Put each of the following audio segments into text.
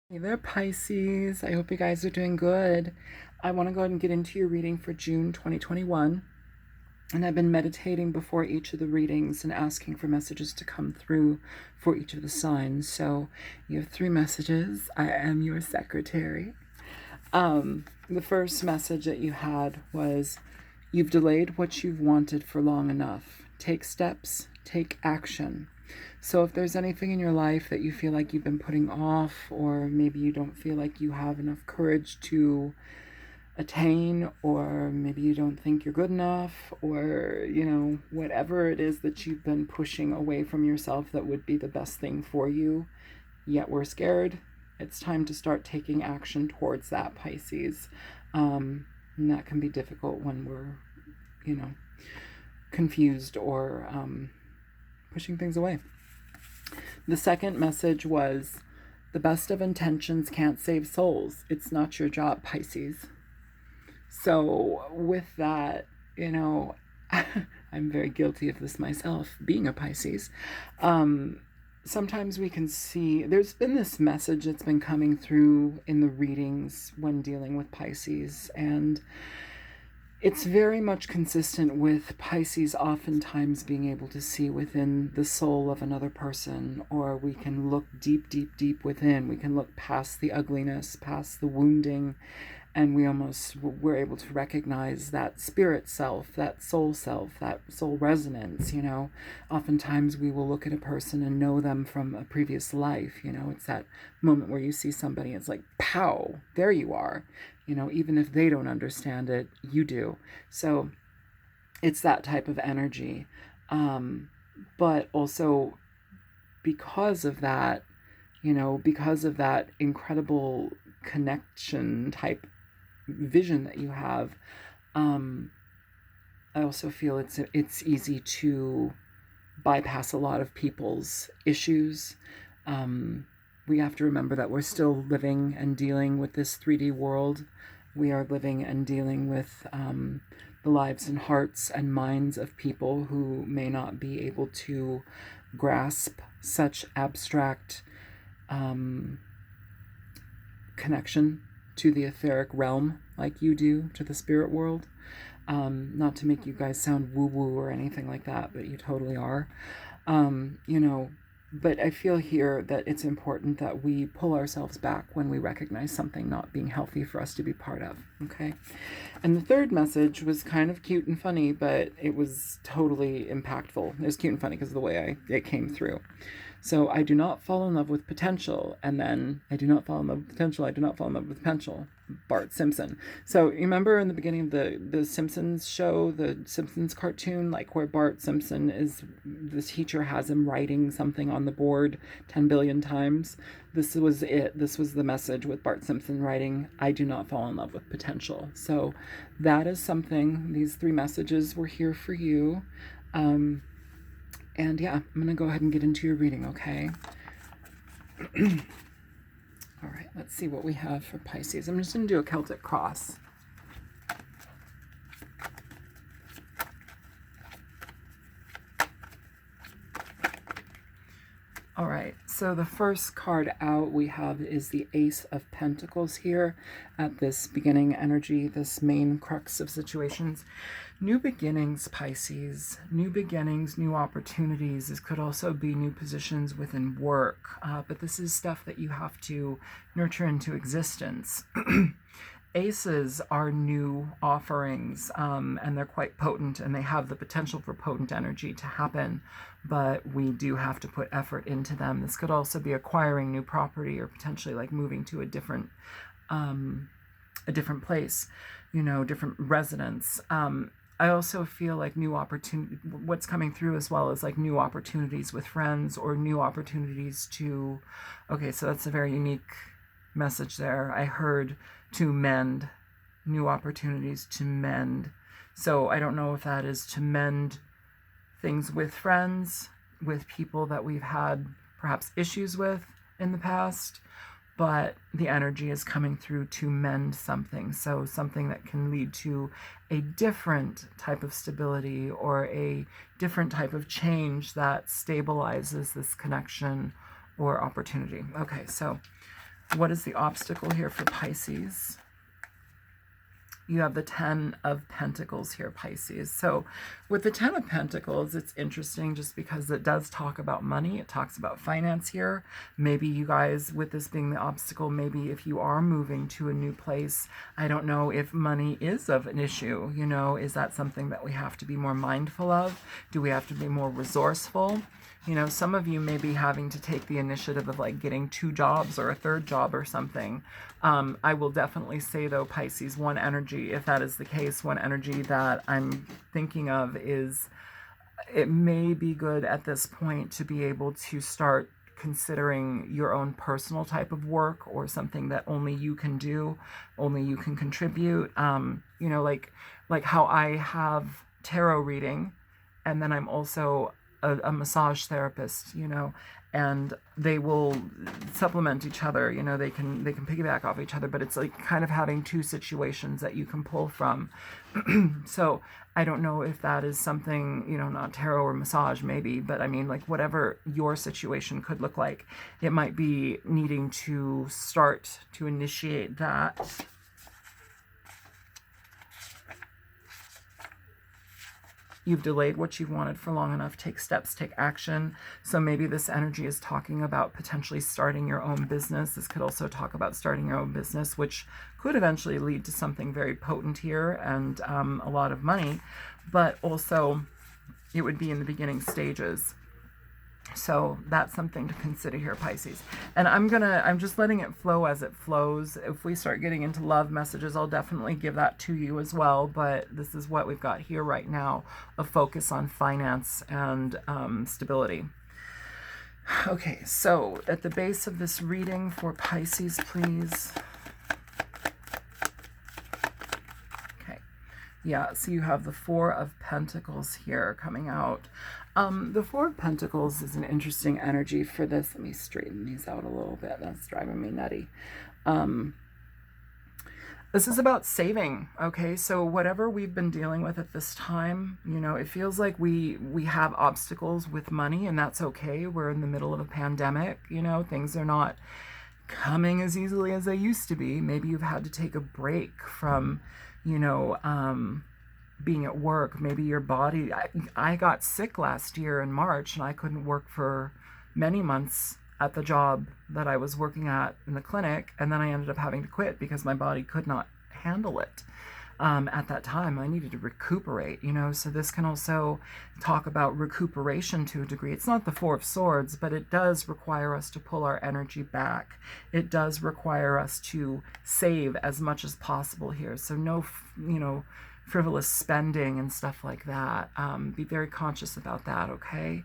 Hey there, Pisces. I hope you guys are doing good. I want to go ahead and get into your reading for June 2021. And I've been meditating before each of the readings and asking for messages to come through for each of the signs. So you have 3 messages. I am your secretary. The first message that you had was, you've delayed what you've wanted for long enough. Take steps, take action. So if there's anything in your life that you feel like you've been putting off, or maybe you don't feel like you have enough courage to attain, or maybe you don't think you're good enough, or, whatever it is that you've been pushing away from yourself that would be the best thing for you, yet we're scared, it's time to start taking action towards that, Pisces. And that can be difficult when we're, confused or pushing things away. The second message was, the best of intentions can't save souls. It's not your job, Pisces. So with that, I'm very guilty of this myself, being a Pisces. Sometimes we can see, there's been this message that's been coming through in the readings when dealing with Pisces, and it's very much consistent with Pisces oftentimes being able to see within the soul of another person, or we can look deep, deep, deep within. We can look past the ugliness, past the wounding, and we're able to recognize that spirit self, that soul resonance. Oftentimes we will look at a person and know them from a previous life. It's that moment where you see somebody, it's like, pow, there you are. Even if they don't understand it, you do. So it's that type of energy. But also because of that, because of that incredible connection type vision that you have, I also feel it's easy to bypass a lot of people's issues. We have to remember that we're still living and dealing with this 3D world. We are living and dealing with the lives and hearts and minds of people who may not be able to grasp such abstract connection to the etheric realm like you do to the spirit world. Not to make you guys sound woo-woo or anything like that, but you totally are. But I feel here that it's important that we pull ourselves back when we recognize something not being healthy for us to be part of, okay? And the third message was kind of cute and funny, but it was totally impactful. It was cute and funny because of the way it came through. So I do not fall in love with potential, and then I do not fall in love with potential, I do not fall in love with potential. Bart Simpson. So you remember in the beginning of the Simpsons show, the Simpsons cartoon, like where Bart Simpson is, the teacher has him writing something on the board 10 billion times. This was it. This was the message with Bart Simpson writing, I do not fall in love with potential. So that is something, these 3 messages were here for you. And yeah, I'm going to go ahead and get into your reading, okay? All right, let's see what we have for Pisces. I'm just going to do a Celtic cross. All right, so the first card out we have is the Ace of Pentacles here at this beginning energy, this main crux of situations. New beginnings, Pisces. New beginnings, new opportunities. This could also be new positions within work, but this is stuff that you have to nurture into existence. Aces are new offerings, and they're quite potent, and they have the potential for potent energy to happen, but we do have to put effort into them. This could also be acquiring new property, or potentially like moving to a different place, different residence. I also feel like new opportunity, what's coming through as well as like new opportunities with friends, or new opportunities to, okay, so that's a very unique message there. I heard to mend, new opportunities to mend. So I don't know if that is to mend things with friends, with people that we've had perhaps issues with in the past, but the energy is coming through to mend something. So something that can lead to a different type of stability, or a different type of change that stabilizes this connection or opportunity. Okay, so What is the obstacle here for Pisces? You have the 10 of Pentacles here, Pisces. So with the 10 of Pentacles, it's interesting just because it does talk about money. It talks about finance here. Maybe you guys, with this being the obstacle, maybe if you are moving to a new place, I don't know if money is of an issue. You know, is that something that we have to be more mindful of? Do we have to be more resourceful? You know, some of you may be having to take the initiative of like getting 2 jobs or a 3rd job or something. I will definitely say though, Pisces, one energy, if that is the case, one energy that I'm thinking of is it may be good at this point to be able to start considering your own personal type of work or something that only you can do, only you can contribute. You know, like how I have tarot reading, and then I'm also a massage therapist, you know, and they will supplement each other, you know, they can piggyback off each other, but it's like kind of having 2 situations that you can pull from. So I don't know if that is something, you know, not tarot or massage maybe, but I mean, like whatever your situation could look like, it might be needing to start to initiate that. You've delayed what you've wanted for long enough. Take steps, take action. So maybe this energy is talking about potentially starting your own business. This could also talk about starting your own business, which could eventually lead to something very potent here and a lot of money, but also it would be in the beginning stages. So that's something to consider here, Pisces. And I'm just letting it flow as it flows. If we start getting into love messages, I'll definitely give that to you as well. But this is what we've got here right now, a focus on finance and stability. Okay, so at the base of this reading for Pisces, please. Okay, yeah, so you have the 4 of Pentacles here coming out. The 4 of Pentacles is an interesting energy for this. Let me straighten these out a little bit. That's driving me nutty. This is about saving, okay? So whatever we've been dealing with at this time, you know, it feels like we have obstacles with money, and that's okay. We're in the middle of a pandemic, you know, things are not coming as easily as they used to be. Maybe you've had to take a break from, you know, being at work. Maybe your body, I got sick last year in March and I couldn't work for many months at the job that I was working at in the clinic, and then I ended up having to quit because my body could not handle it. At that time I needed to recuperate, you know, so this can also talk about recuperation to a degree. It's not the 4 of Swords, but it does require us to pull our energy back. It does require us to save as much as possible here. So no, you know, frivolous spending and stuff like that. Be very conscious about that, okay?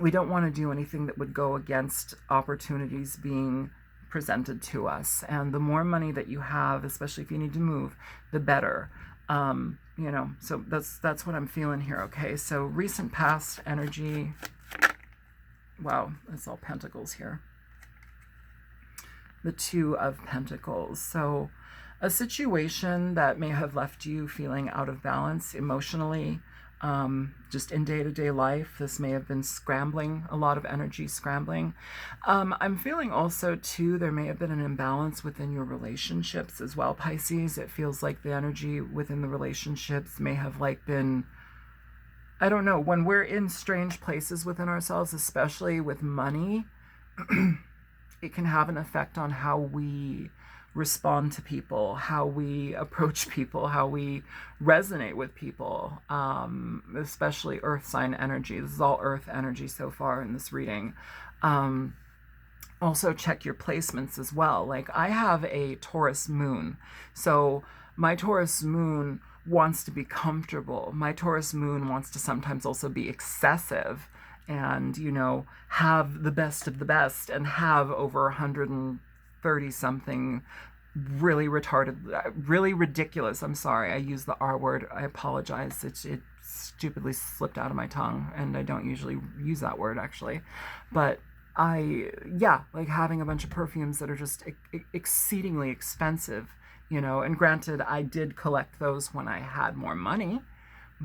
We don't want to do anything that would go against opportunities being presented to us. And the more money that you have, especially if you need to move, the better. You know, so that's what I'm feeling here, okay? So recent past energy. Wow, it's all Pentacles here. The 2 of Pentacles. So a situation that may have left you feeling out of balance emotionally, just in day-to-day life. This may have been scrambling, a lot of energy scrambling. I'm feeling also too, there may have been an imbalance within your relationships as well, Pisces. It feels like the energy within the relationships may have like been, I don't know, when we're in strange places within ourselves, especially with money, it can have an effect on how we respond to people, how we approach people, how we resonate with people, especially earth sign energy. This is all earth energy so far in this reading. Also check your placements as well. Like I have a Taurus moon, so my Taurus moon wants to be comfortable. My Taurus moon wants to sometimes also be excessive and, you know, have the best of the best and have over 130 something really retarded, really ridiculous. I'm sorry, I used the R word. I apologize. It stupidly slipped out of my tongue, and I don't usually use that word actually. But like having a bunch of perfumes that are just exceedingly expensive, you know, and granted, I did collect those when I had more money,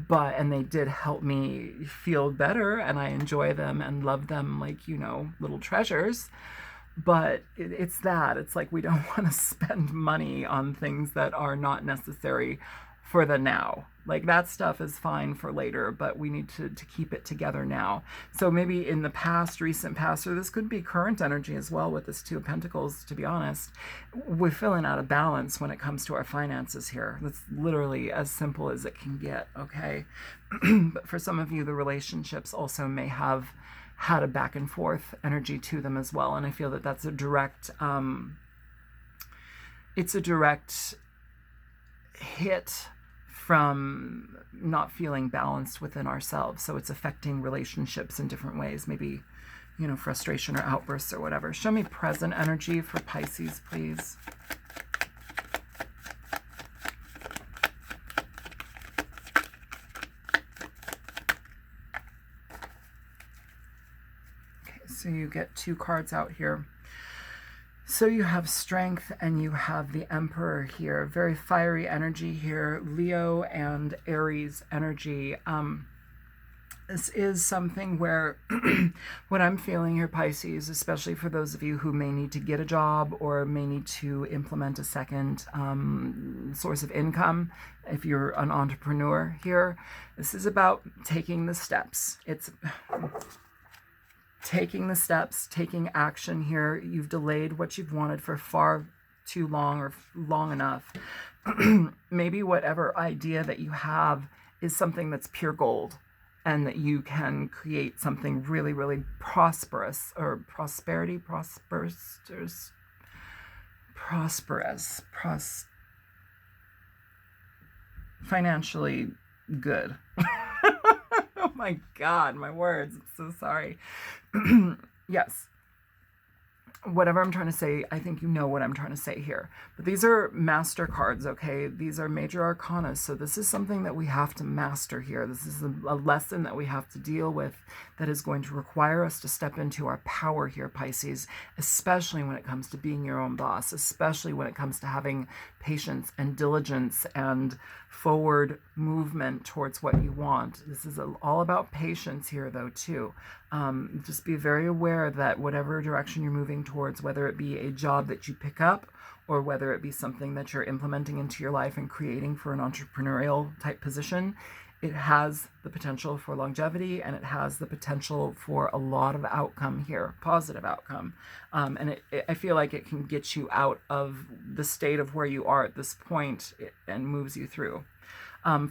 and they did help me feel better, and I enjoy them and love them like, you know, little treasures. But it's that. It's like we don't want to spend money on things that are not necessary for the now. Like that stuff is fine for later, but we need to keep it together now. So maybe in the past, recent past, or this could be current energy as well with this Two of Pentacles, to be honest, we're feeling out of balance when it comes to our finances here. That's literally as simple as it can get, okay? But for some of you, the relationships also may have had a back and forth energy to them as well. And I feel that that's a direct, it's a direct hit from not feeling balanced within ourselves. So it's affecting relationships in different ways, maybe, you know, frustration or outbursts or whatever. Show me present energy for Pisces, please. Okay, so you get 2 cards out here. So you have Strength and you have the Emperor here. Very fiery energy here. Leo and Aries energy. This is something where what I'm feeling here, Pisces, especially for those of you who may need to get a job or may need to implement a second source of income, if you're an entrepreneur here, this is about taking the steps. It's taking the steps, taking action here. You've delayed what you've wanted for far too long or long enough. Maybe whatever idea that you have is something that's pure gold and that you can create something really, really prosperous or financially good. Oh my God, my words. I'm so sorry. Yes. Whatever I'm trying to say, I think you know what I'm trying to say here. But these are master cards, okay? These are major arcana. So this is something that we have to master here. This is a lesson that we have to deal with that is going to require us to step into our power here, Pisces, especially when it comes to being your own boss, especially when it comes to having patience and diligence and forward movement towards what you want. This is all about patience here, though, too. Just be very aware that whatever direction you're moving towards, whether it be a job that you pick up or whether it be something that you're implementing into your life and creating for an entrepreneurial type position, it has the potential for longevity and it has the potential for a lot of outcome here, positive outcome. And I feel like it can get you out of the state of where you are at this point and moves you through.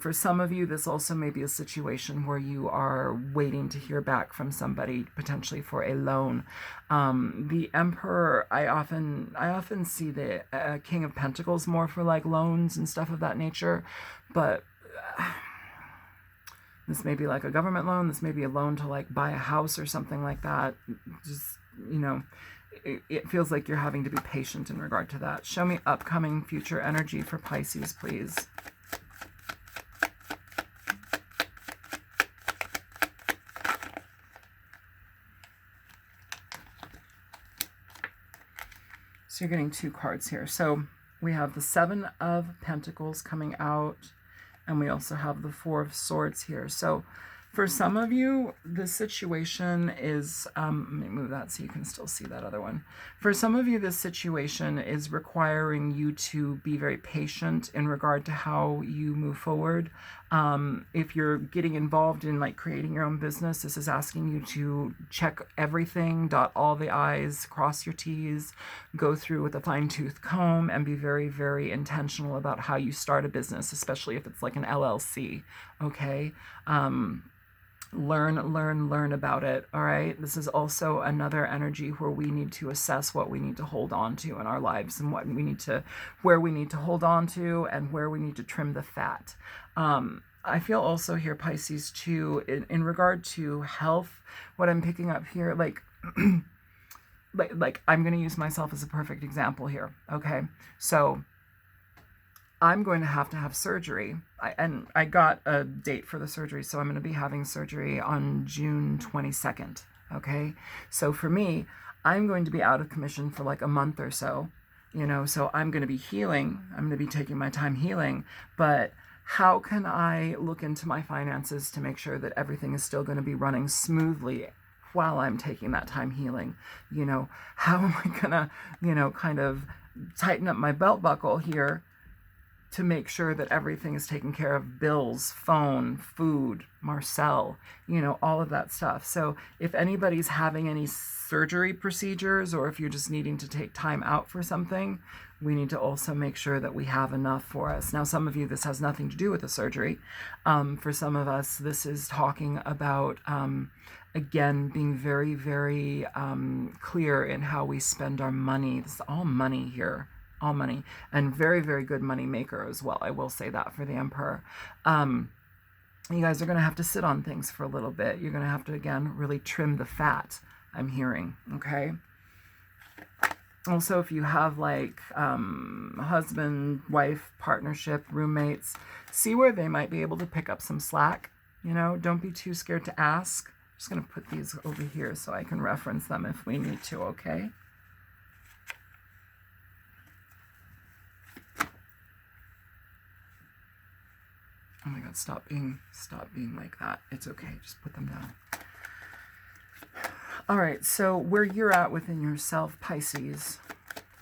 For some of you, this also may be a situation where you are waiting to hear back from somebody, potentially for a loan. The Emperor, I often see the King of Pentacles more for like loans and stuff of that nature, but this may be like a government loan. This may be a loan to like buy a house or something like that. Just, you know, it feels like you're having to be patient in regard to that. Show me upcoming future energy for Pisces, please. So you're getting 2 cards here. So we have the 7 of Pentacles coming out, and we also have the 4 of Swords here. So for some of you, the situation is, let me move that so you can still see that other one. For some of you, this situation is requiring you to be very patient in regard to how you move forward. If you're getting involved in like creating your own business, this is asking you to check everything, dot all the I's, cross your T's, go through with a fine-tooth comb, and be very, very intentional about how you start a business, especially if it's like an LLC, okay? Learn about it. All right. This is also another energy where we need to assess what we need to hold on to in our lives and where we need to hold on to and where we need to trim the fat. I feel also here, Pisces, too, in regard to health, what I'm picking up here, like I'm going to use myself as a perfect example here. Okay. So I'm going to have surgery. I got a date for the surgery, so I'm going to be having surgery on June 22nd, okay? So for me, I'm going to be out of commission for like a month or so, you know, so I'm going to be healing. I'm going to be taking my time healing, but how can I look into my finances to make sure that everything is still going to be running smoothly while I'm taking that time healing. You know, how am I gonna, you know, kind of tighten up my belt buckle here to make sure that everything is taken care of? Bills, phone, food, Marcel, you know, all of that stuff. So if anybody's having any surgery procedures, or if you're just needing to take time out for something, we need to also make sure that we have enough for us. Now, some of you, this has nothing to do with the surgery. For some of us, this is talking about, again, being very, very clear in how we spend our money. This is all money here. All money, and very, very good money maker as well. I will say that for the Emperor. You guys are going to have to sit on things for a little bit. You're going to have to, again, really trim the fat, I'm hearing, okay? Also, if you have like husband, wife, partnership, roommates, see where they might be able to pick up some slack. You know, don't be too scared to ask. I'm just going to put these over here so I can reference them if we need to, okay? Oh my God, stop being like that. It's okay, just put them down. All right, so where you're at within yourself, Pisces,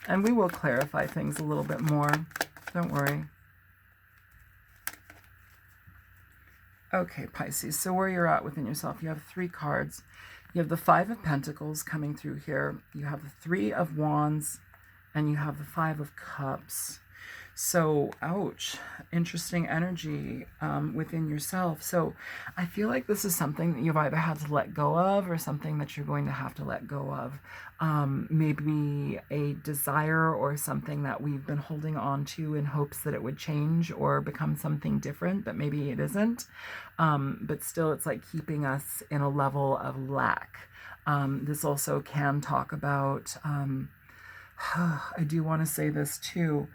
and we will clarify things a little bit more. Don't worry. Okay, Pisces, so where you're at within yourself, you have 3 cards. You have the 5 of Pentacles coming through here. You have the 3 of Wands, and you have the 5 of Cups. So, ouch, interesting energy within yourself. So I feel like this is something that you've either had to let go of or something that you're going to have to let go of. Maybe a desire or something that we've been holding on to in hopes that it would change or become something different, but maybe it isn't. But still, it's like keeping us in a level of lack. This also can talk about, I do want to say this too,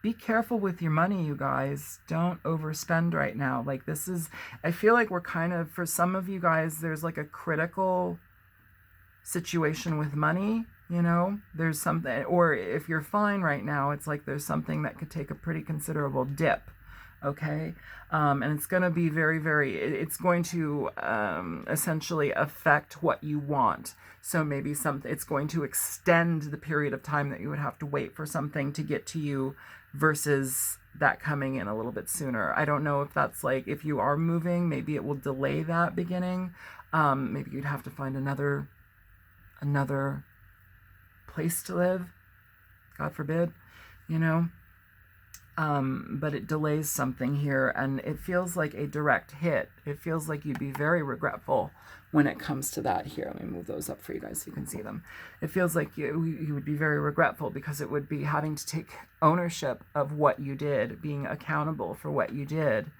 be careful with your money, you guys. Don't overspend right now. Like, this is, I feel like we're kind of, for some of you guys, there's like a critical situation with money, you know, there's something, or if you're fine right now, it's like there's something that could take a pretty considerable dip. Okay. And it's going to be very, very, it's going to essentially affect what you want. So maybe it's going to extend the period of time that you would have to wait for something to get to you versus that coming in a little bit sooner. I don't know if that's like, if you are moving, maybe it will delay that beginning. Maybe you'd have to find another place to live, God forbid, you know. But it delays something here, and it feels like a direct hit. It feels like you'd be very regretful when it comes to that here. Let me move those up for you guys so you can see them. It feels like you would be very regretful because it would be having to take ownership of what you did, being accountable for what you did.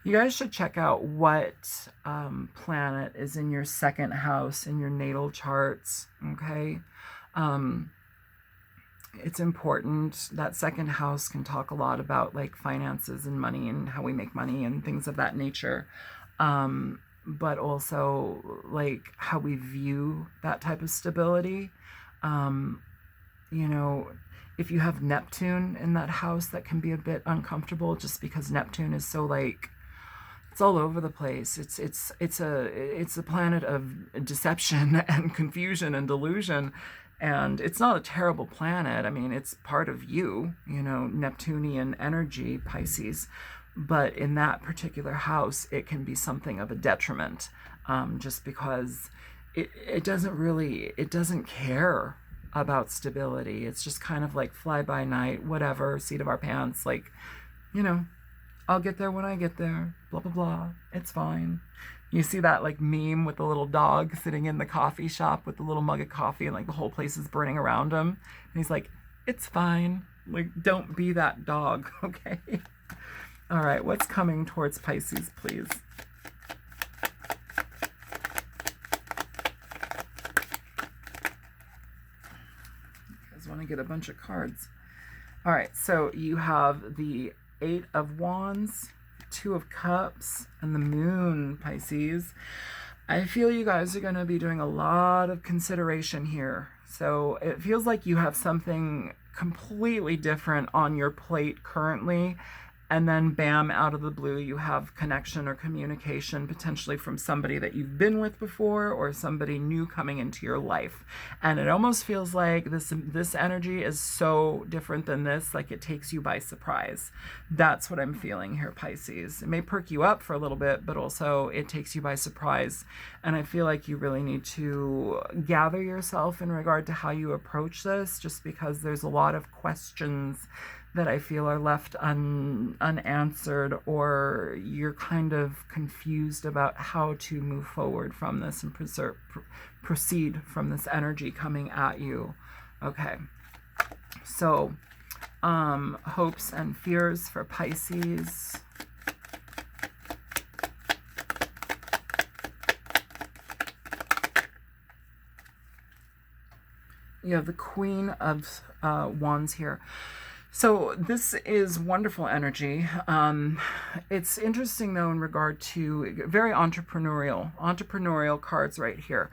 You guys should check out what planet is in your 2nd house in your natal charts, okay? It's important. That 2nd house can talk a lot about like finances and money and how we make money and things of that nature. But also like how we view that type of stability. You know, if you have Neptune in that house, that can be a bit uncomfortable just because Neptune is so like, it's all over the place. It's a planet of deception and confusion and delusion. And it's not a terrible planet. I mean, it's part of you, you know, Neptunian energy, Pisces. But in that particular house, it can be something of a detriment, just because it doesn't care about stability. It's just kind of like fly by night, whatever, seat of our pants, like, you know, I'll get there when I get there, blah, blah, blah. It's fine. You see that like meme with the little dog sitting in the coffee shop with the little mug of coffee and like the whole place is burning around him. And he's like, it's fine. Like, don't be that dog, okay? All right, what's coming towards Pisces, please? You guys want to get a bunch of cards. All right, so you have the 8 of Wands, 2 of Cups, and the Moon, Pisces. I feel you guys are going to be doing a lot of consideration here. So it feels like you have something completely different on your plate currently, And then bam, out of the blue, you have connection or communication, potentially from somebody that you've been with before or somebody new coming into your life. And it almost feels like this energy is so different than this, like it takes you by surprise. That's what I'm feeling here, Pisces. It may perk you up for a little bit, but also it takes you by surprise. And I feel like you really need to gather yourself in regard to how you approach this, just because there's a lot of questions that I feel are left unanswered, or you're kind of confused about how to move forward from this and proceed from this energy coming at you. Okay, so hopes and fears for Pisces. You have the Queen of Wands here. So this is wonderful energy. It's interesting though in regard to very entrepreneurial cards right here.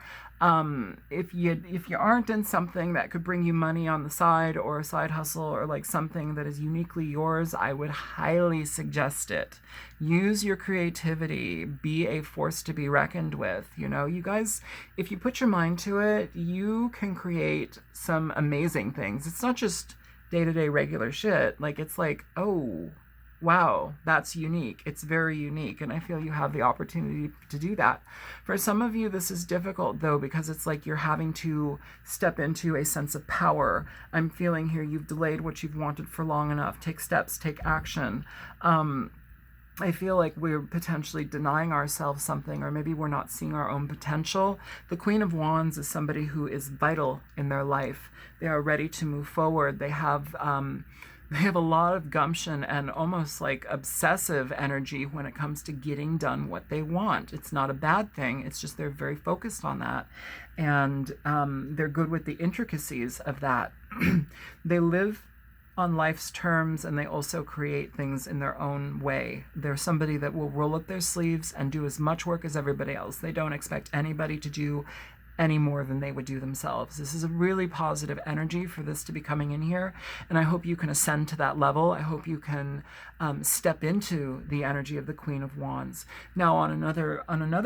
If you aren't in something that could bring you money on the side, or a side hustle, or like something that is uniquely yours, I would highly suggest it. Use your creativity. Be a force to be reckoned with. You know, you guys, if you put your mind to it, you can create some amazing things. It's not just day-to-day regular shit. Like, it's like, oh wow, that's unique. It's very unique, and I feel you have the opportunity to do that. For some of you, this is difficult though, because it's like you're having to step into a sense of power. I'm feeling here you've delayed what you've wanted for long enough. Take steps, take action. I feel like we're potentially denying ourselves something, or maybe we're not seeing our own potential. The Queen of Wands is somebody who is vital in their life. They are ready to move forward. They have a lot of gumption and almost like obsessive energy when it comes to getting done what they want. It's not a bad thing. It's just they're very focused on that. And they're good with the intricacies of that. They live on life's terms, and they also create things in their own way. They're somebody that will roll up their sleeves and do as much work as everybody else. They don't expect anybody to do any more than they would do themselves. This is a really positive energy for this to be coming in here, and I hope you can ascend to that level. I hope you can step into the energy of the Queen of Wands. Now, on another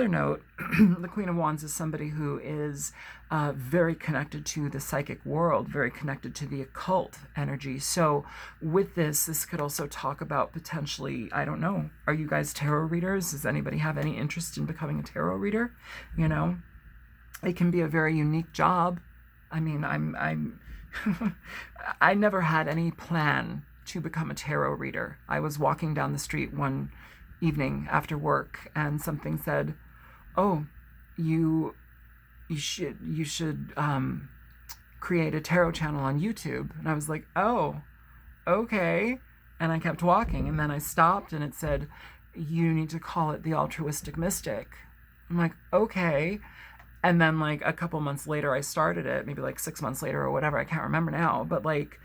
note, the Queen of Wands is somebody who is very connected to the psychic world, very connected to the occult energy. So with this could also talk about potentially, I don't know, are you guys tarot readers? Does anybody have any interest in becoming a tarot reader? You know, it can be a very unique job. I mean, I never had any plan to become a tarot reader. I was walking down the street one evening after work, and something said, "Oh, you should create a tarot channel on YouTube." And I was like, "Oh, okay." And I kept walking, and then I stopped, and it said, "You need to call it the altruistic mystic." I'm like, "Okay." And then like a couple months later, I started it, maybe like 6 months later or whatever. I can't remember now, but like,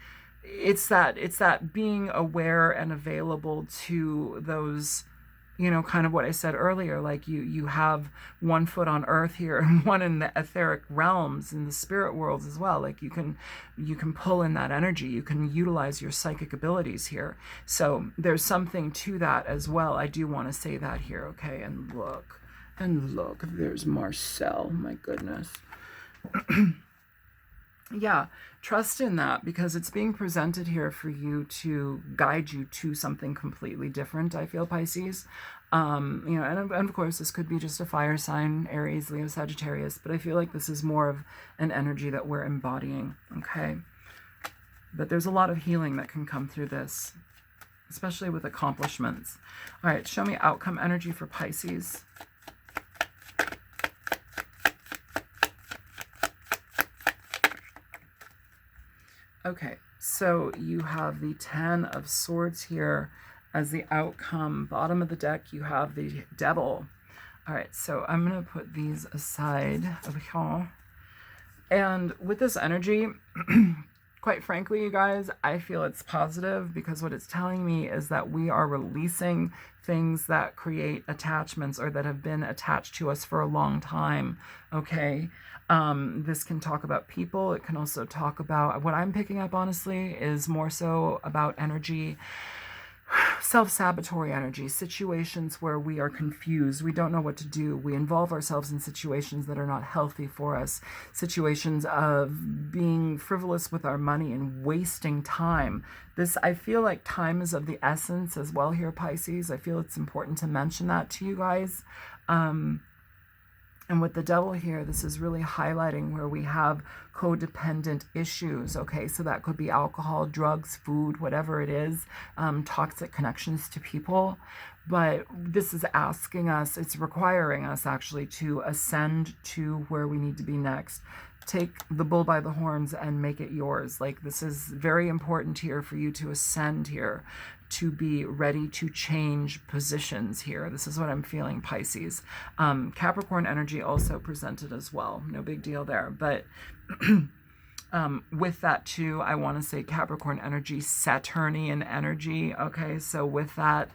it's that being aware and available to those, you know, kind of what I said earlier, like you have one foot on earth here and one in the etheric realms, in the spirit worlds as well. Like you can pull in that energy. You can utilize your psychic abilities here. So there's something to that as well. I do want to say that here. Okay. And look, there's Marcel. My goodness. Yeah, trust in that, because it's being presented here for you to guide you to something completely different, I feel, Pisces. You know, and of course, this could be just a fire sign, Aries, Leo, Sagittarius, but I feel like this is more of an energy that we're embodying, okay? But there's a lot of healing that can come through this, especially with accomplishments. All right, show me outcome energy for Pisces. Okay, so you have the 10 of Swords here as the outcome. Bottom of the deck, you have the Devil. All right, so I'm going to put these aside over here. And with this energy, quite frankly, you guys, I feel it's positive, because what it's telling me is that we are releasing things that create attachments, or that have been attached to us for a long time, okay? This can talk about people. It can also talk about, what I'm picking up, honestly, is more so about energy self-sabotory energy, situations where we are confused, we don't know what to do, we involve ourselves in situations that are not healthy for us, situations of being frivolous with our money and wasting time. This, I feel like time is of the essence as well here, Pisces. I feel it's important to mention that to you guys. And with the devil here, this is really highlighting where we have codependent issues, okay? So that could be alcohol, drugs, food, whatever it is, toxic connections to people. But this is asking us, it's requiring us actually to ascend to where we need to be next. Take the bull by the horns and make it yours. Like, this is very important here for you to ascend here, to be ready to change positions here. This is what I'm feeling, Pisces. Capricorn energy also presented as well. No big deal there. But with that too, I want to say Capricorn energy, Saturnian energy. Okay, so with that,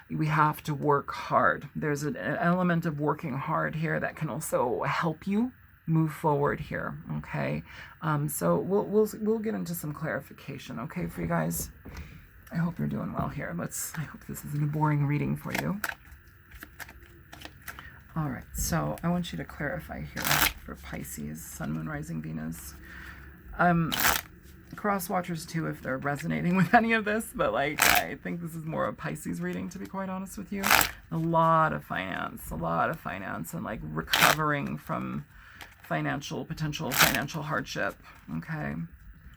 we have to work hard. There's an element of working hard here that can also help you move forward here. Okay, so we'll get into some clarification. Okay, for you guys. I hope you're doing well here. I hope this isn't a boring reading for you. All right, so I want you to clarify here for Pisces, Sun, Moon, Rising, Venus. Cross watchers too, if they're resonating with any of this, but like, I think this is more a Pisces reading, to be quite honest with you. A lot of finance, and like recovering from potential financial hardship. Okay.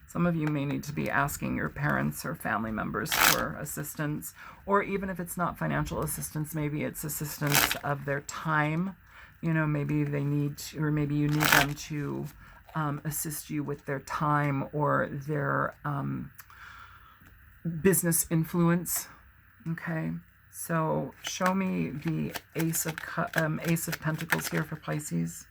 Some of you may need to be asking your parents or family members for assistance, or even if it's not financial assistance, maybe it's assistance of their time. You know, maybe they need to, or maybe you need them to assist you with their time or their business influence. Okay, so show me the Ace of Pentacles here for Pisces.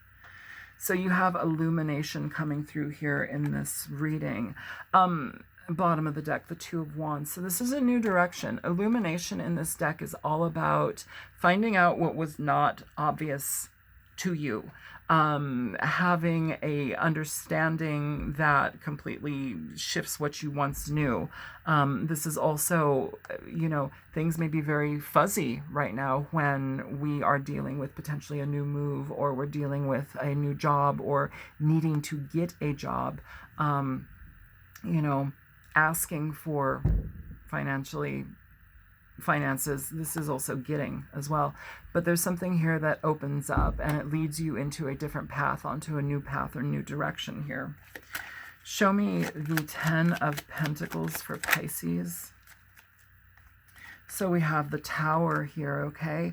So you have illumination coming through here in this reading. Bottom of the deck, the Two of Wands. So this is a new direction. Illumination in this deck is all about finding out what was not obvious to you. Having a understanding that completely shifts what you once knew. This is also, you know, things may be very fuzzy right now when we are dealing with potentially a new move, or we're dealing with a new job, or needing to get a job, you know, asking for finances. This is also getting as well, but there's something here that opens up and it leads you into a different path, onto a new path or new direction here. Show me the Ten of Pentacles for Pisces. So we have the Tower here. Okay.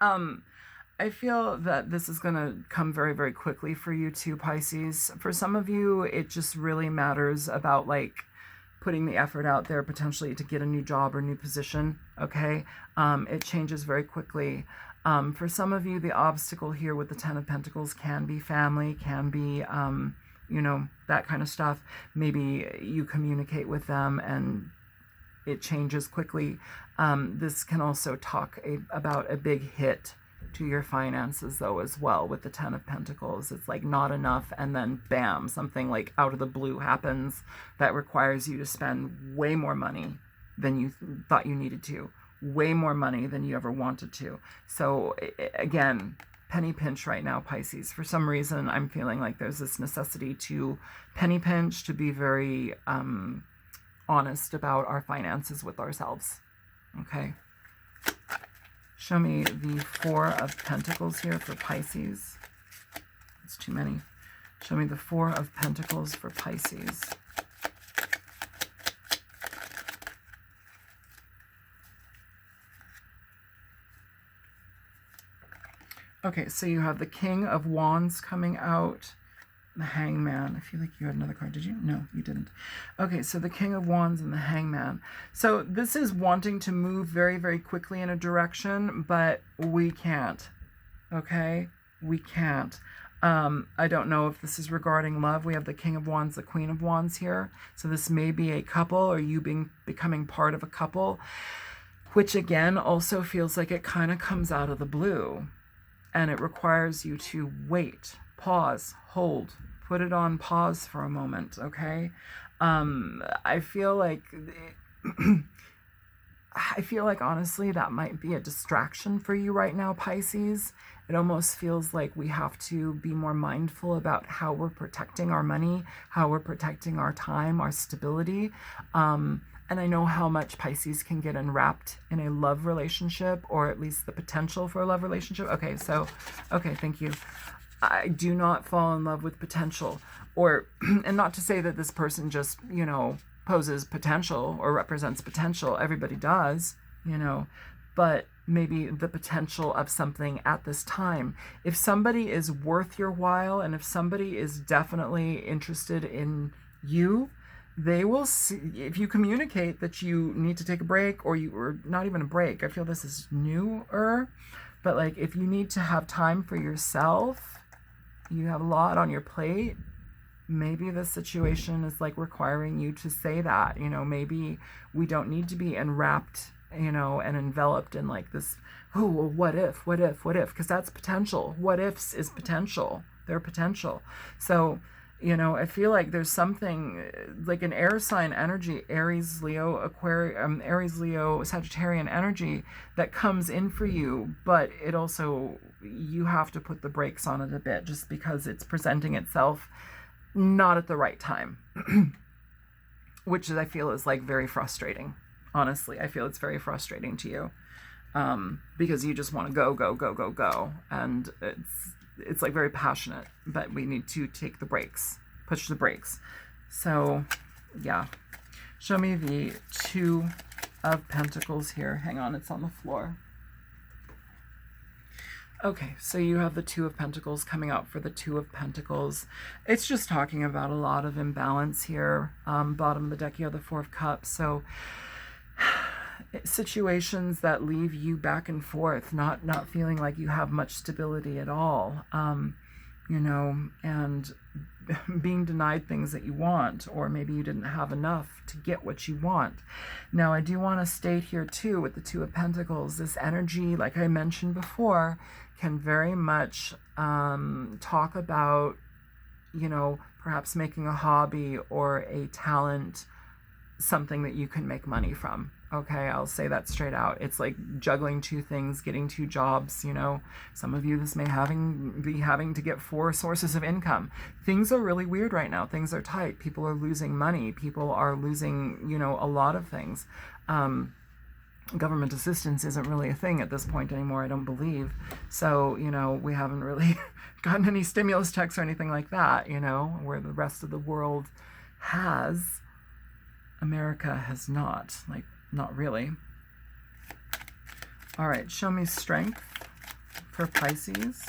I feel that this is going to come very, very quickly for you too, Pisces. For some of you, it just really matters about like putting the effort out there potentially to get a new job or new position. Okay. It changes very quickly. For some of you, the obstacle here with the Ten of Pentacles can be family, can be, you know, that kind of stuff. Maybe you communicate with them and it changes quickly. This can also talk about a big hit to your finances though as well with the Ten of Pentacles. It's like not enough, and then bam, something like out of the blue happens that requires you to spend way more money than you thought you needed to, way more money than you ever wanted to. So again, penny pinch right now, Pisces. For some reason, I'm feeling like there's this necessity to penny pinch, to be very honest about our finances with ourselves. Okay. Show me the Four of Pentacles here for Pisces. It's too many. Show me the Four of Pentacles for Pisces. Okay, so you have the King of Wands coming out. The Hangman. I feel like you had another card. Did you? No, you didn't. Okay, so the King of Wands and the Hangman. So this is wanting to move very, very quickly in a direction, but we can't. Okay? We can't. I don't know if this is regarding love. We have the King of Wands, the Queen of Wands here. So this may be a couple, or you becoming part of a couple, which again also feels like it kind of comes out of the blue. And it requires you to wait, pause, hold, put it on pause for a moment, okay? I feel like I feel like, honestly, that might be a distraction for you right now, Pisces. It almost feels like we have to be more mindful about how we're protecting our money, how we're protecting our time, our stability. And I know how much Pisces can get enwrapped in a love relationship, or at least the potential for a love relationship. Okay, thank you. I do not fall in love with potential, or, and not to say that this person just, poses potential or represents potential. Everybody does, but maybe the potential of something at this time. If somebody is worth your while, and if somebody is definitely interested in you, they will see, if you communicate that you need to take a break, or not even a break. I feel this is newer, but like, if you need to have time for yourself, you have a lot on your plate, maybe this situation is like requiring you to say that, maybe we don't need to be enwrapped, and enveloped in like this, oh, well, what if, because that's potential. What ifs is potential. They're potential. So, I feel like there's something like an air sign energy, Aries, Leo, Aquarius, Aries, Leo, Sagittarian energy that comes in for you, but it also, you have to put the brakes on it a bit, just because it's presenting itself not at the right time, which I feel is like very frustrating. Honestly, I feel it's very frustrating to you, because you just want to go, and it's like very passionate, but we need to take the brakes, push the brakes. So yeah, show me the Two of Pentacles here. Hang on, it's on the floor. Okay, so you have the Two of Pentacles coming out for the Two of Pentacles. It's just talking about a lot of imbalance here. Bottom of the deck, you have the Four of Cups. So situations that leave you back and forth, not feeling like you have much stability at all, and being denied things that you want, or maybe you didn't have enough to get what you want. Now, I do want to state here too, with the Two of Pentacles, this energy, like I mentioned before, can very much talk about, perhaps making a hobby or a talent something that you can make money from. Okay, I'll say that straight out. It's like juggling two things, getting two jobs. Some of you, this may be having to get 4 sources of income. Things are really weird right now. Things are tight. People are losing money. People are losing, a lot of things. Government assistance isn't really a thing at this point anymore, I don't believe. So, we haven't really gotten any stimulus checks or anything like that, where the rest of the world has. America has not, not really. All right, show me strength for Pisces.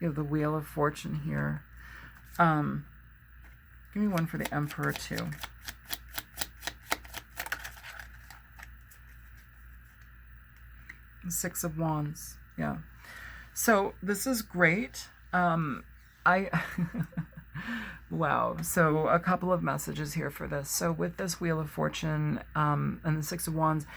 You have the Wheel of Fortune here. Give me one for the Emperor too. The Six of Wands. Yeah. So this is great. Wow. So a couple of messages here for this. So with this Wheel of Fortune and the Six of Wands,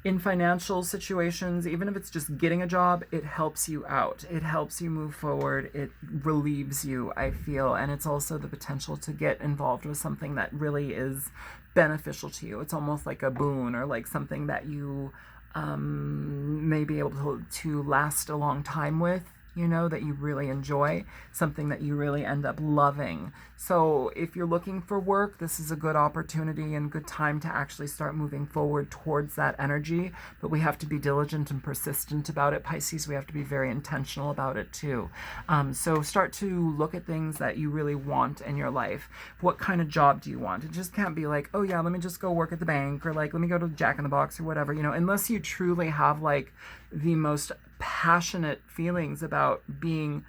in financial situations, even if it's just getting a job, it helps you out. It helps you move forward. It relieves you, I feel. And it's also the potential to get involved with something that really is beneficial to you. It's almost like a boon, or like something that you may be able to last a long time with. That you really enjoy, something that you really end up loving. So if you're looking for work, this is a good opportunity and good time to actually start moving forward towards that energy. But we have to be diligent and persistent about it, Pisces. We have to be very intentional about it too. So start to look at things that you really want in your life. What kind of job do you want? It just can't be like, oh yeah, let me just go work at the bank, or like, let me go to Jack in the Box or whatever, unless you truly have like the most passionate feelings about being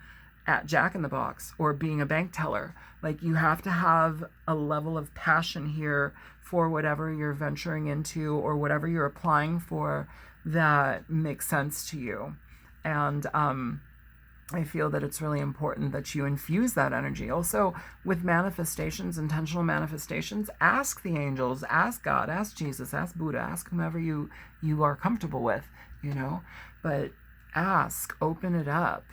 at Jack in the Box or being a bank teller. Like, you have to have a level of passion here for whatever you're venturing into or whatever you're applying for that makes sense to you. And I feel that it's really important that you infuse that energy. Also, with manifestations, intentional manifestations, ask the angels, ask God, ask Jesus, ask Buddha, ask whomever you are comfortable with, But ask, open it up,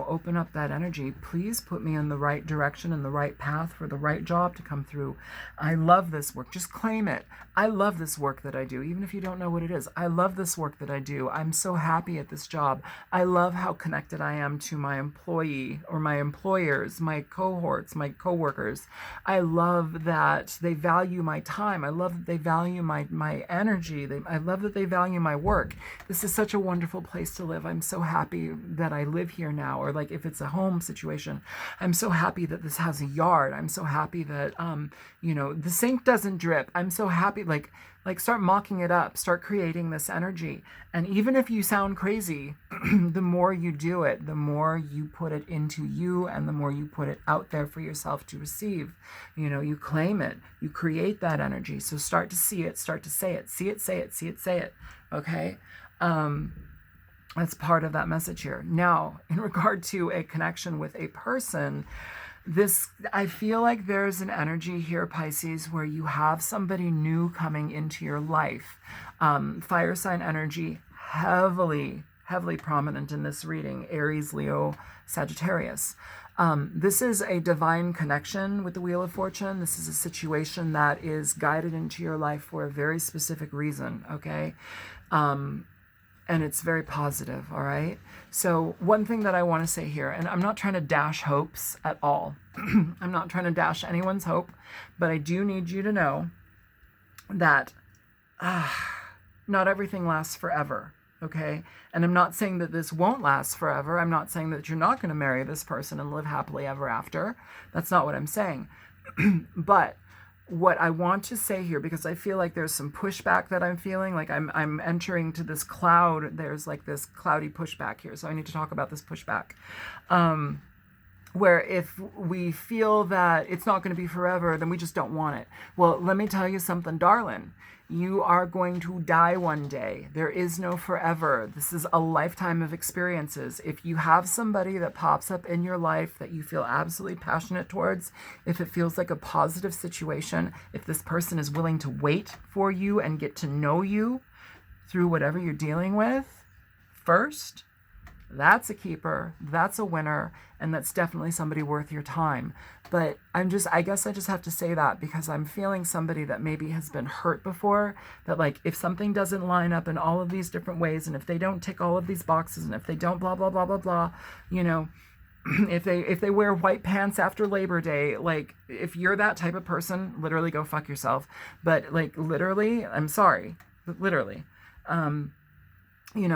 open up that energy. Please put me in the right direction and the right path for the right job to come through. I love this work. Just claim it. I love this work that I do, even if you don't know what it is. I love this work that I do. I'm so happy at this job. I love how connected I am to my employee or my employers, my cohorts, my coworkers. I love that they value my time. I love that they value my energy. I love that they value my work. This is such a wonderful place to live. I'm so happy that I live here now. Or like if it's a home situation, I'm so happy that this has a yard. I'm so happy that the sink doesn't drip. I'm so happy. Like start mocking it up, start creating this energy. And even if you sound crazy, the more you do it, the more you put it into you, and the more you put it out there for yourself to receive. You claim it, you create that energy. So start to see it, start to say it, see it, say it, see it, say it. Okay. That's part of that message here. Now, in regard to a connection with a person, I feel like there's an energy here, Pisces, where you have somebody new coming into your life. Fire sign energy, heavily prominent in this reading. Aries, Leo, Sagittarius. This is a divine connection with the Wheel of Fortune. This is a situation that is guided into your life for a very specific reason, okay? And it's very positive, all right? So one thing that I want to say here, and I'm not trying to dash hopes at all. I'm not trying to dash anyone's hope, but I do need you to know that not everything lasts forever, okay? And I'm not saying that this won't last forever. I'm not saying that you're not going to marry this person and live happily ever after. That's not what I'm saying. But what I want to say here, because I feel like there's some pushback that I'm feeling, like I'm entering to this cloud. There's like this cloudy pushback here. So I need to talk about this pushback. Where if we feel that it's not going to be forever, then we just don't want it. Well, let me tell you something, darling. You are going to die one day. There is no forever. This is a lifetime of experiences. If you have somebody that pops up in your life that you feel absolutely passionate towards, if it feels like a positive situation, if this person is willing to wait for you and get to know you through whatever you're dealing with first, that's a keeper, that's a winner, and that's definitely somebody worth your time. But I guess I just have to say that because I'm feeling somebody that maybe has been hurt before, that like if something doesn't line up in all of these different ways, and if they don't tick all of these boxes, and if they don't blah, blah, blah, blah, blah, if they wear white pants after Labor Day, like if you're that type of person, literally go fuck yourself. But like literally, I'm sorry, literally, we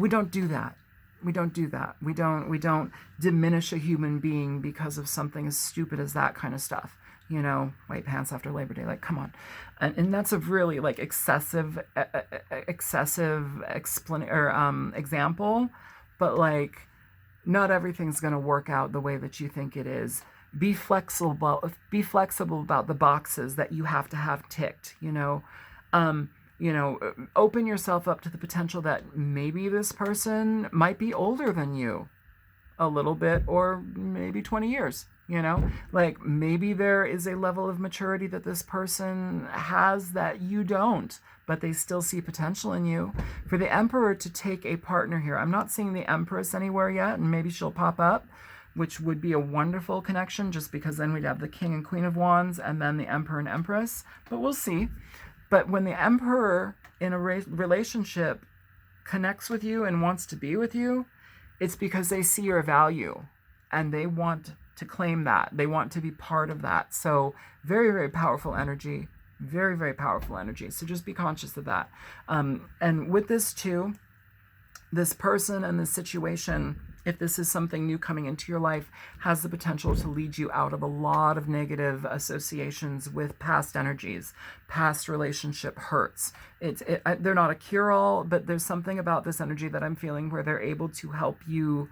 don't do that. We don't do that. We don't diminish a human being because of something as stupid as that kind of stuff. White pants after Labor Day, like, come on. And that's a really like excessive example, but like not everything's going to work out the way that you think it is. Be flexible about the boxes that you have to have ticked, open yourself up to the potential that maybe this person might be older than you a little bit, or maybe 20 years, like maybe there is a level of maturity that this person has that you don't, but they still see potential in you. For the Emperor to take a partner here, I'm not seeing the Empress anywhere yet, and maybe she'll pop up, which would be a wonderful connection, just because then we'd have the King and Queen of Wands and then the Emperor and Empress, but we'll see. But when the Emperor in a relationship connects with you and wants to be with you, it's because they see your value and they want to claim that. They want to be part of that. So very, very powerful energy. Very, very powerful energy. So just be conscious of that. And with this too, this person and this situation, if this is something new coming into your life, has the potential to lead you out of a lot of negative associations with past energies, past relationship hurts. They're not a cure-all, but there's something about this energy that I'm feeling where they're able to help you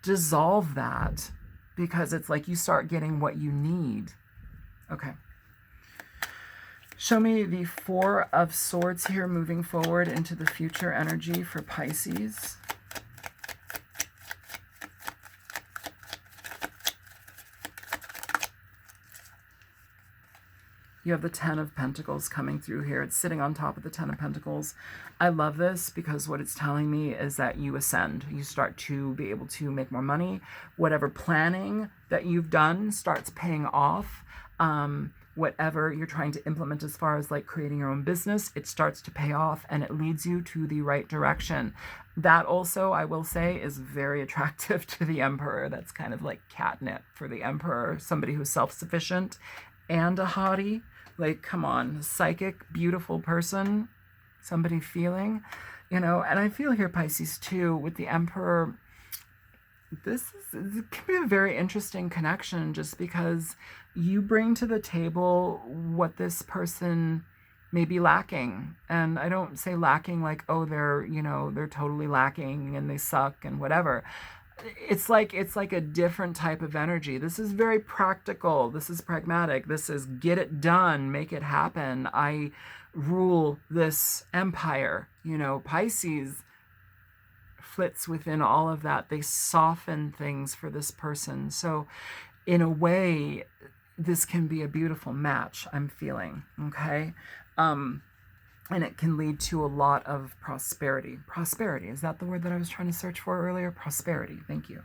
dissolve that, because it's like you start getting what you need. Okay. Show me the Four of Swords here moving forward into the future energy for Pisces. You have the Ten of Pentacles coming through here. It's sitting on top of the Ten of Pentacles. I love this because what it's telling me is that you ascend. You start to be able to make more money. Whatever planning that you've done starts paying off. Whatever you're trying to implement as far as like creating your own business, it starts to pay off and it leads you to the right direction. That also, I will say, is very attractive to the Emperor. That's kind of like catnip for the Emperor, somebody who's self-sufficient and a hottie. Like, come on, psychic, beautiful person, somebody feeling, you know. And I feel here, Pisces, too, with the Emperor, it can be a very interesting connection just because you bring to the table what this person may be lacking. And I don't say lacking like, oh, they're totally lacking and they suck and whatever. It's like a different type of energy. This is very practical. This is pragmatic. This is get it done, make it happen. I rule this empire. You know, Pisces flits within all of that. They soften things for this person. So in a way, this can be a beautiful match, I'm feeling, okay? And it can lead to a lot of prosperity. Prosperity, is that the word that I was trying to search for earlier? Prosperity, thank you.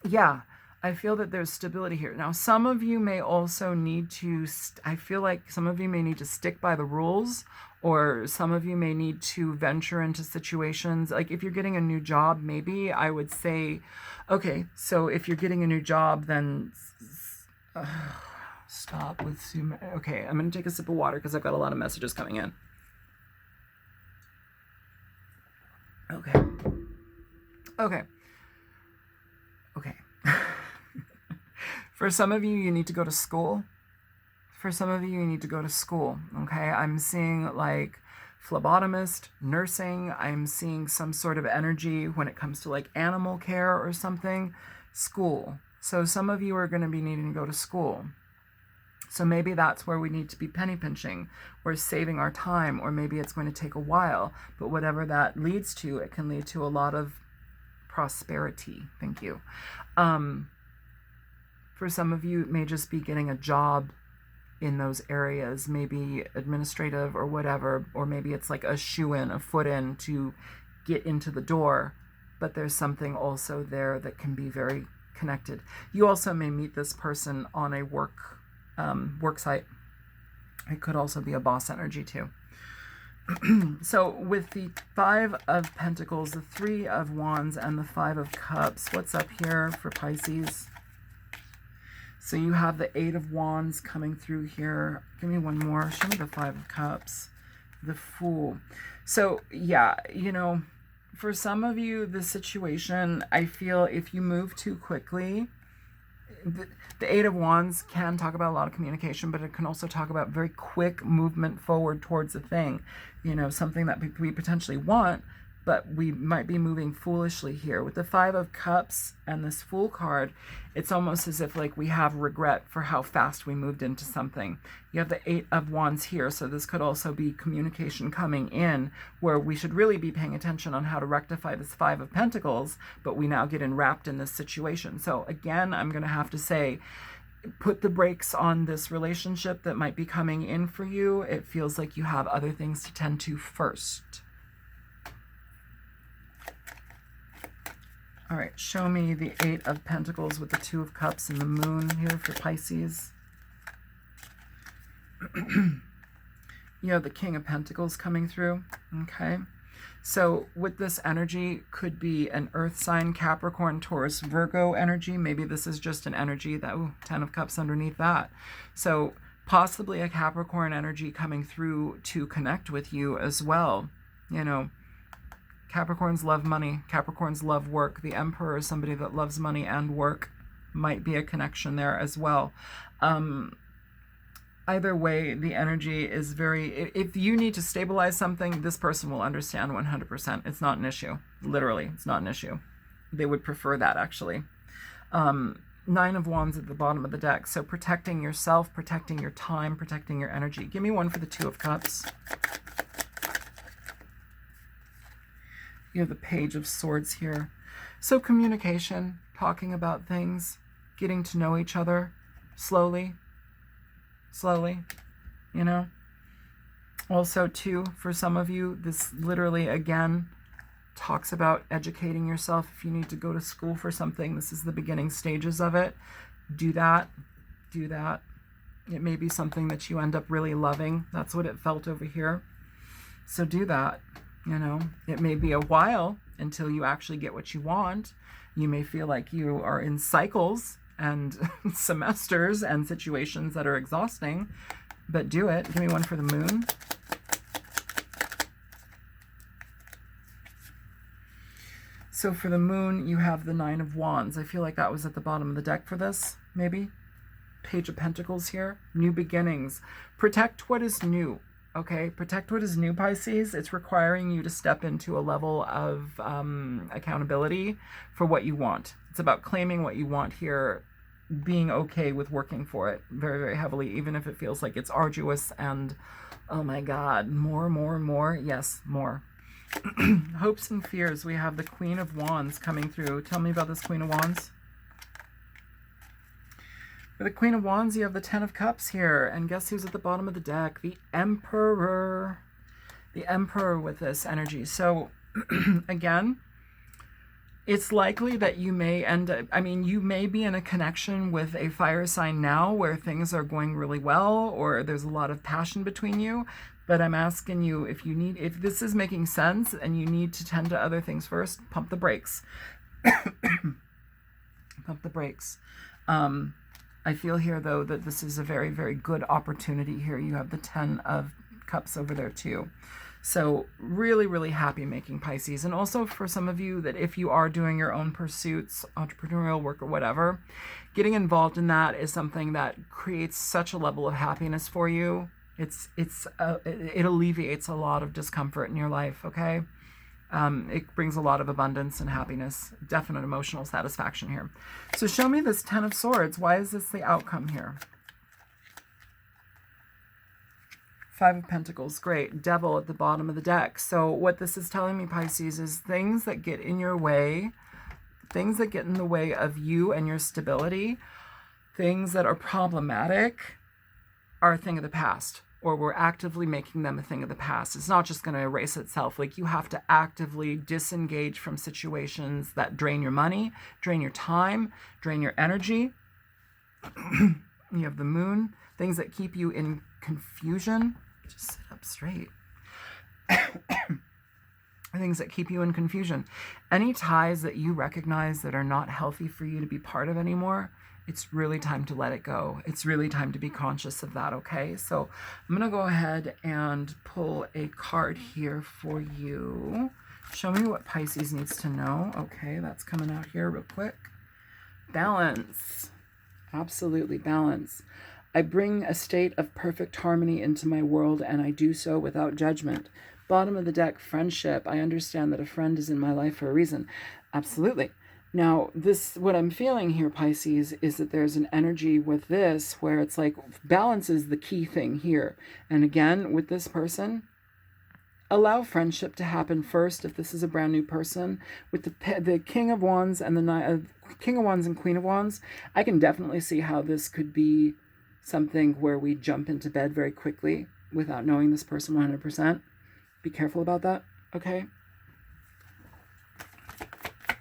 Yeah, I feel that there's stability here. Now, some of you may also need to, I feel like some of you may need to stick by the rules, or some of you may need to venture into situations. Like if you're getting a new job, maybe I would say, okay, so if you're getting a new job, then stop with zoom. Okay, I'm going to take a sip of water because I've got a lot of messages coming in. Okay. For some of you, you need to go to school. For some of you, you need to go to school, okay? I'm seeing like phlebotomist, nursing. I'm seeing some sort of energy when it comes to like animal care or something. School. So some of you are going to be needing to go to school. So maybe that's where we need to be penny pinching or saving our time, or maybe it's going to take a while. But whatever that leads to, it can lead to a lot of prosperity. Thank you. For some of you, it may just be getting a job in those areas, maybe administrative or whatever, or maybe it's like a shoe in, a foot in to get into the door. But there's something also there that can be very connected. You also may meet this person on a work site. It could also be a boss energy too. So with the Five of Pentacles, the Three of Wands, and the Five of Cups, what's up here for Pisces? So you have the Eight of Wands coming through here. Give me one more. Show me the Five of Cups. The Fool. So yeah, you know, for some of you, the situation, I feel if you move too quickly, the Eight of Wands can talk about a lot of communication, but it can also talk about very quick movement forward towards a thing, you know, something that we potentially want, but we might be moving foolishly here. With the Five of Cups and this Fool card, it's almost as if like we have regret for how fast we moved into something. You have the Eight of Wands here, so this could also be communication coming in where we should really be paying attention on how to rectify this Five of Pentacles, but we now get enwrapped in this situation. So again, I'm going to have to say, put the brakes on this relationship that might be coming in for you. It feels like you have other things to tend to first. All right, show me the Eight of Pentacles with the Two of Cups and the Moon here for Pisces. You have the King of Pentacles coming through, okay? So with this energy, could be an earth sign, Capricorn, Taurus, Virgo energy. Maybe this is just an energy that, ooh, 10 of Cups underneath that. So possibly a Capricorn energy coming through to connect with you as well, you know. Capricorns love money. Capricorns love work. The Emperor is somebody that loves money and work. Might be a connection there as well. Either way, the energy is very... If you need to stabilize something, this person will understand 100%. It's not an issue. Literally, it's not an issue. They would prefer that, actually. Nine of Wands at the bottom of the deck. So protecting yourself, protecting your time, protecting your energy. Give me one for the Two of Cups. You have the Page of Swords here. So communication, talking about things, getting to know each other slowly, slowly, you know. Also, too, for some of you, this literally, again, talks about educating yourself. If you need to go to school for something, this is the beginning stages of it. Do that. Do that. It may be something that you end up really loving. That's what it felt over here. So do that. You know, it may be a while until you actually get what you want. You may feel like you are in cycles and semesters and situations that are exhausting, but do it. Give me one for the moon. So for the moon, you have the Nine of Wands. I feel like that was at the bottom of the deck for this, maybe. Page of Pentacles here. New beginnings. Protect what is new, okay? Protect what is new, Pisces. It's requiring you to step into a level of accountability for what you want. It's about claiming what you want here, being okay with working for it very, very heavily, even if it feels like it's arduous and, oh my God, more. Yes, more. Hopes and fears. We have the Queen of Wands coming through. Tell me about this Queen of Wands. For the Queen of Wands, you have the Ten of Cups here. And guess who's at the bottom of the deck? The Emperor. The Emperor with this energy. So, again, it's likely that you may end up, you may be in a connection with a fire sign now where things are going really well or there's a lot of passion between you. But I'm asking you, if this is making sense and you need to tend to other things first, pump the brakes. Pump the brakes. I feel here, though, that this is a very, very good opportunity here. You have the Ten of Cups over there, too. So really, really happy making Pisces. And also for some of you that if you are doing your own pursuits, entrepreneurial work or whatever, getting involved in that is something that creates such a level of happiness for you. It alleviates a lot of discomfort in your life, okay? It brings a lot of abundance and happiness, definite emotional satisfaction here. So show me this Ten of Swords. Why is this the outcome here? Five of Pentacles, great. Devil at the bottom of the deck. So what this is telling me, Pisces, is things that get in your way, things that get in the way of you and your stability, things that are problematic are a thing of the past, or we're actively making them a thing of the past. It's not just going to erase itself. Like, you have to actively disengage from situations that drain your money, drain your time, drain your energy. You have the Moon, things that keep you in confusion. Just sit up straight. Things that keep you in confusion. Any ties that you recognize that are not healthy for you to be part of anymore, it's really time to let it go. It's really time to be conscious of that, okay? So I'm going to go ahead and pull a card here for you. Show me what Pisces needs to know. Okay, that's coming out here real quick. Balance. Absolutely, balance. I bring a state of perfect harmony into my world, and I do so without judgment. Bottom of the deck, friendship. I understand that a friend is in my life for a reason. Absolutely. Now, what I'm feeling here, Pisces, is that there's an energy with this where it's like balance is the key thing here. And again, with this person, allow friendship to happen first if this is a brand new person. With the King of Wands and the King of Wands and Queen of Wands, I can definitely see how this could be something where we jump into bed very quickly without knowing this person 100%. Be careful about that, okay?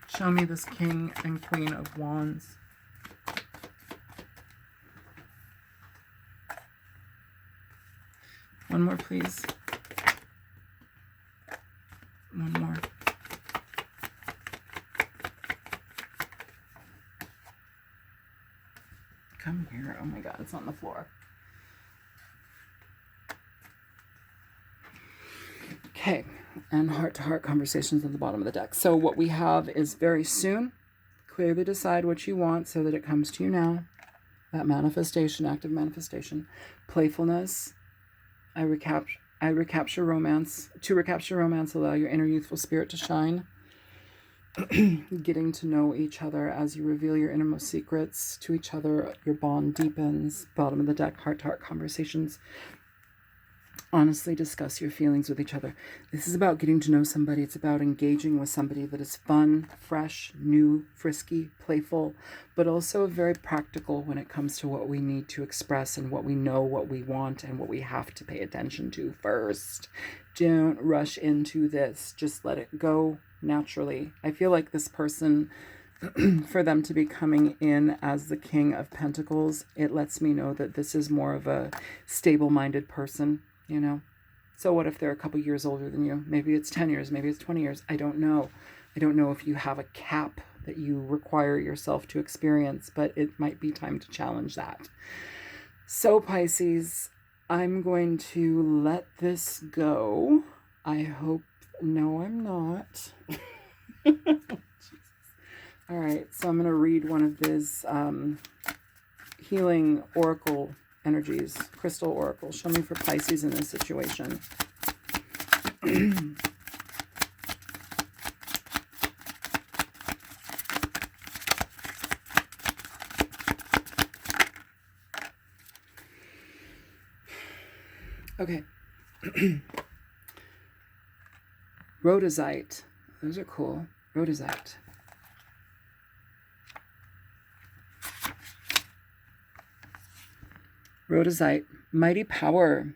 Show me this King and Queen of Wands. One more, please. One more. Come here. Oh my God, it's on the floor. Okay, and heart-to-heart conversations at the bottom of the deck. So what we have is very soon. Clearly decide what you want so that it comes to you now. That manifestation, active manifestation. Playfulness. I recapture romance. To recapture romance, allow your inner youthful spirit to shine. Getting to know each other as you reveal your innermost secrets to each other. Your bond deepens. Bottom of the deck, heart-to-heart conversations. Honestly discuss your feelings with each other. This is about getting to know somebody. It's about engaging with somebody that is fun, fresh, new, frisky, playful, but also very practical when it comes to what we need to express and what we know, what we want, and what we have to pay attention to first. Don't rush into this. Just let it go naturally. I feel like this person, for them to be coming in as the King of Pentacles, it lets me know that this is more of a stable-minded person. You know, so what if they're a couple years older than you? Maybe it's 10 years, maybe it's 20 years. I don't know. I don't know if you have a cap that you require yourself to experience, but it might be time to challenge that. So Pisces, I'm going to let this go. I hope, no, I'm not. All right, so I'm going to read one of these healing oracle energies, crystal oracle. Show me for Pisces in this situation. Okay. Rhodozite. Those are cool. Rhodozite. Rhodozite, mighty power.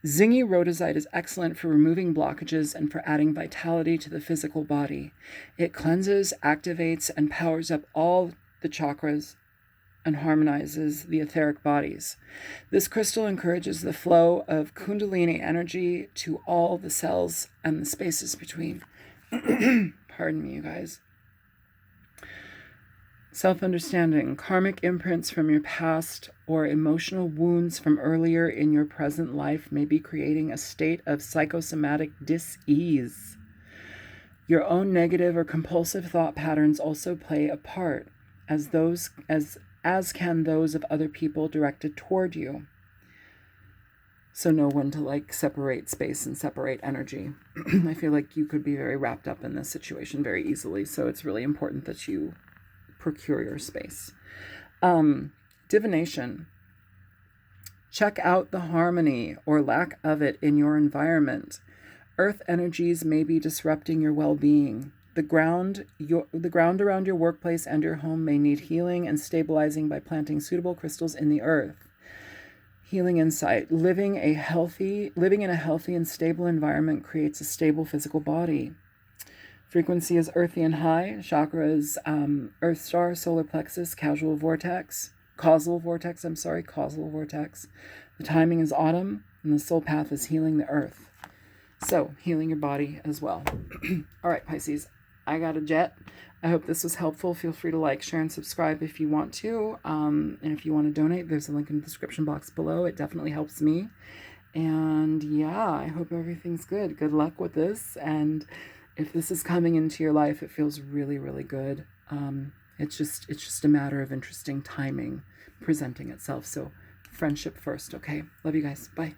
Zingy rhodozite is excellent for removing blockages and for adding vitality to the physical body. It cleanses, activates, and powers up all the chakras and harmonizes the etheric bodies. This crystal encourages the flow of Kundalini energy to all the cells and the spaces between. Pardon me, you guys. Self-understanding, karmic imprints from your past or emotional wounds from earlier in your present life may be creating a state of psychosomatic dis-ease. Your own negative or compulsive thought patterns also play a part, as can those of other people directed toward you. So know when to separate space and separate energy. I feel like you could be very wrapped up in this situation very easily, so it's really important that you procure your space. Divination. Check out the harmony or lack of it in your environment. Earth energies may be disrupting your well-being. The ground around your workplace and your home may need healing and stabilizing by planting suitable crystals in the earth. Healing insight. Living in a healthy and stable environment creates a stable physical body. Frequency is earthy and high. Chakras, earth star, solar plexus, causal vortex. The timing is autumn, and the soul path is healing the earth. So, healing your body as well. All right, Pisces, I got a jet. I hope this was helpful. Feel free to like, share, and subscribe if you want to. And if you want to donate, there's a link in the description box below. It definitely helps me. And yeah, I hope everything's good. Good luck with this. And if this is coming into your life, it feels really, really good. It's just a matter of interesting timing presenting itself. So friendship first, okay? Love you guys. Bye.